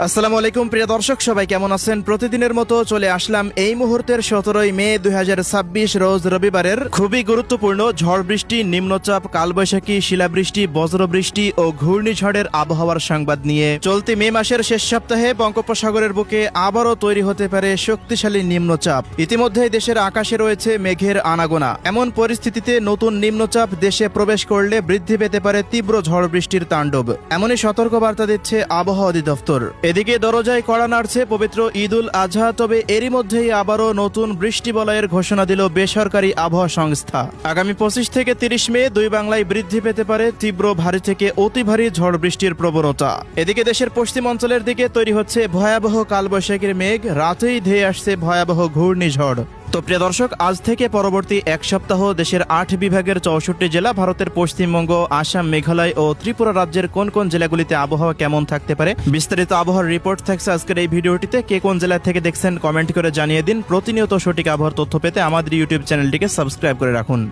আসসালামু আলাইকুম প্রিয় দর্শক, সবাই কেমন আছেন? প্রতিদিনের মতো চলে আসলাম এই মুহূর্তের 17 মে 2026 রোজ রবিবারের খুবই গুরুত্বপূর্ণ ঝড় বৃষ্টি, নিম্নচাপ, কালবৈশাখী, শিলাবৃষ্টি, বজ্রবৃষ্টি ও ঘূর্ণিঝড়ের আবহাওয়ার সংবাদ নিয়ে চলতি মে মাসের শেষ সপ্তাহে বঙ্গোপসাগরের বুকে আবারও তৈরি হতে পারে শক্তিশালী নিম্নচাপ। ইতিমধ্যেই দেশের আকাশে রয়েছে মেঘের আনাগোনা। এমন পরিস্থিতিতে নতুন নিম্নচাপ দেশে প্রবেশ করলে বৃদ্ধি পেতে পারে তীব্র ঝড় বৃষ্টির তাণ্ডব। এমনই সতর্কবার্তা দিচ্ছে আবহাওয়া অধিদপ্তর। এদিকে দরজায় কড়া নাড়ছে পবিত্র ঈদ উল আজহা, তবে এরই মধ্যেই আবারও নতুন বৃষ্টি বলয়ের ঘোষণা দিল বেসরকারি আবহাওয়া সংস্থা। আগামী 25 থেকে 30 মে দুই বাংলায় বৃদ্ধি পেতে পারে তীব্র ভারী থেকে অতি ভারী ঝড় বৃষ্টির প্রবণতা। এদিকে দেশের পশ্চিম অঞ্চলের দিকে তৈরি হচ্ছে ভয়াবহ কালবৈশাখীর মেঘ, রাতেই ধেয়ে আসছে ভয়াবহ ঘূর্ণিঝড়। তো প্রিয় দর্শক, আজ থেকে পরবর্তী এক সপ্তাহ দেশের 8 বিভাগের 64 জেলা, ভারতের পশ্চিমবঙ্গ, আসাম, মেঘালয় ও ত্রিপুরা রাজ্যের কোন কোন জেলাগুলিতে আবহাওয়া কেমন থাকতে পারে বিস্তারিত আবহাওয়ার রিপোর্ট থাকছে আজকের এই ভিডিওটিতে। কে কোন জেলা থেকে দেখছেন কমেন্ট করে জানিয়ে দিন। প্রতিনিয়ত সঠিক আবহাওয়ার তথ্য পেতে আমাদের ইউটিউব চ্যানেলটিকে সাবস্ক্রাইব করে রাখুন।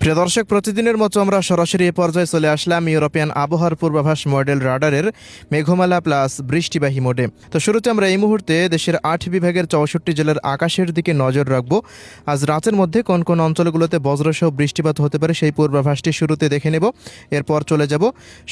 প্রিয় দর্শক, প্রতিদিনের মতো আমরা সরাসরি এ পর্যায়ে চলে আসলাম ইউরোপিয়ান আবহাওয়ার পূর্বাভাস মডেল রাডারের মেঘমালা প্লাস বৃষ্টিবাহী মোডে। তো শুরুতে আমরা এই মুহূর্তে দেশের 8 বিভাগের 64 জেলার আকাশের দিকে নজর রাখবো। আজ রাতের মধ্যে কোন কোন অঞ্চলগুলোতে বজ্রসহ বৃষ্টিপাত হতে পারে সেই পূর্বাভাসটি শুরুতে দেখে নেব। এরপর চলে যাব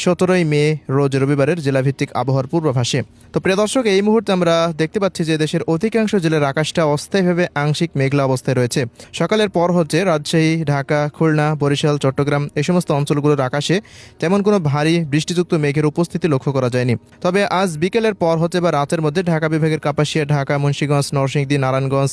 17 মে রোজ রবিবারের জেলাভিত্তিক আবহাওয়ার পূর্বাভাসে। তো প্রিয় দর্শক, এই মুহূর্তে আমরা দেখতে পাচ্ছি যে দেশের অধিকাংশ জেলার আকাশটা অস্থায়ীভাবে আংশিক মেঘলা অবস্থায় রয়েছে। সকালের পর হচ্ছে রাজশাহী, ঢাকা, খুলনা, বরিশাল, চট্টগ্রাম এই সমস্ত অঞ্চলগুলোর আকাশে তেমন কোনো ভারী বৃষ্টিযুক্ত মেঘের উপস্থিতি লক্ষ্য করা যায়নি। তবে আজ বিকেলের পর হতে বা রাতের মধ্যে ঢাকা বিভাগের কাপাসিয়া, ঢাকা, মুন্সিগঞ্জ, নরসিংদী, নারায়ণগঞ্জ,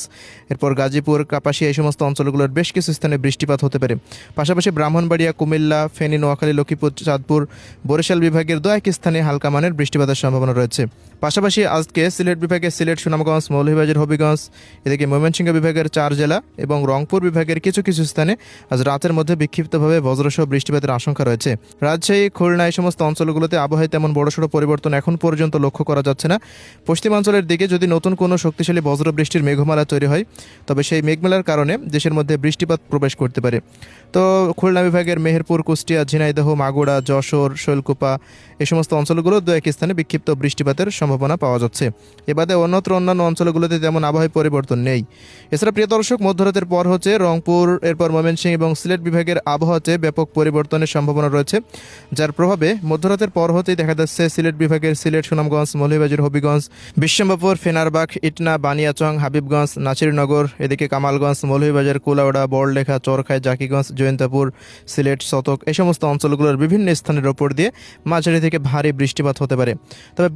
এরপর গাজীপুর, কাপাসিয়া এই সমস্ত অঞ্চলগুলোর বেশ কিছু স্থানে বৃষ্টিপাত হতে পারে। পাশাপাশি ব্রাহ্মণবাড়িয়া, কুমিল্লা, ফেনী, নোয়াখালী, লক্ষ্মীপুর, চাঁদপুর, বরিশাল বিভাগের দু এক স্থানে হালকা মানের বৃষ্টিপাতের সম্ভাবনা রয়েছে। পাশাপাশি আজকে সিলেট বিভাগের সিলেট, সুনামগঞ্জ, মৌলভীবাজার, হবিগঞ্জ, এদিকে ময়মনসিংহ বিভাগের 4 জেলা এবং রংপুর বিভাগের কিছু কিছু স্থানে আজ রাতের মধ্যে বিক্ষিপ্তভাবে বজ্রসহ বৃষ্টিপাতের আশঙ্কা রয়েছে। রাজশাহী, খুলনা এই সমস্ত অঞ্চলগুলোতে আবহাওয়ায় তেমন বড়সড় পরিবর্তন এখন পর্যন্ত লক্ষ্য করা যাচ্ছে না। পশ্চিমাঞ্চলের দিকে যদি নতুন কোনো শক্তিশালী বজ্র বৃষ্টির মেঘমালা তৈরি হয়, তবে সেই মেঘমালার কারণে দেশের মধ্যে বৃষ্টিপাত প্রবেশ করতে পারে। তো খুলনা বিভাগের মেহেরপুর, কুষ্টিয়া, ঝিনাইদহ, মাগুরা, যশোর, শৈলকুপা এই সমস্ত অঞ্চলগুলো দু এক স্থানে বিক্ষিপ্ত বৃষ্টিপাতের সম্ভাবনা পাওয়া যাচ্ছে। এ বাদে অন্যান্য অঞ্চলগুলোতে তেমন আবহাওয়ায় পরিবর্তন নেই। এছাড়া প্রিয় দর্শক, মধ্যরাতের পর হচ্ছে রংপুর, এরপর ময়মনসিংহ এবং সিলেট বিভাগের আবহাওয়াতে ব্যাপক পরিবর্তনের সম্ভাবনা রয়েছে, যার প্রভাবে মধ্যরাতের পর হতেই দেখা যাচ্ছে সিলেট বিভাগের সিলেট, সুনামগঞ্জ, মৌলভীবাজার, হবিগঞ্জ, বিশ্বম্বরপুর, ফেনারবাগ, ইটনা, বানিয়াচং, হাবিবগঞ্জ, নাছিরনগর, এদিকে কামালগঞ্জ, মৌলভীবাজার, কুলাউড়া, বড়লেখা, চরখাই, জাকিগঞ্জ, জয়ন্তাপুর, সিলেট, শতক এই সমস্ত অঞ্চলগুলোর বিভিন্ন স্থানের ওপর দিয়ে মাঝারি থেকে ভারী বৃষ্টিপাত হতে পারে। তবে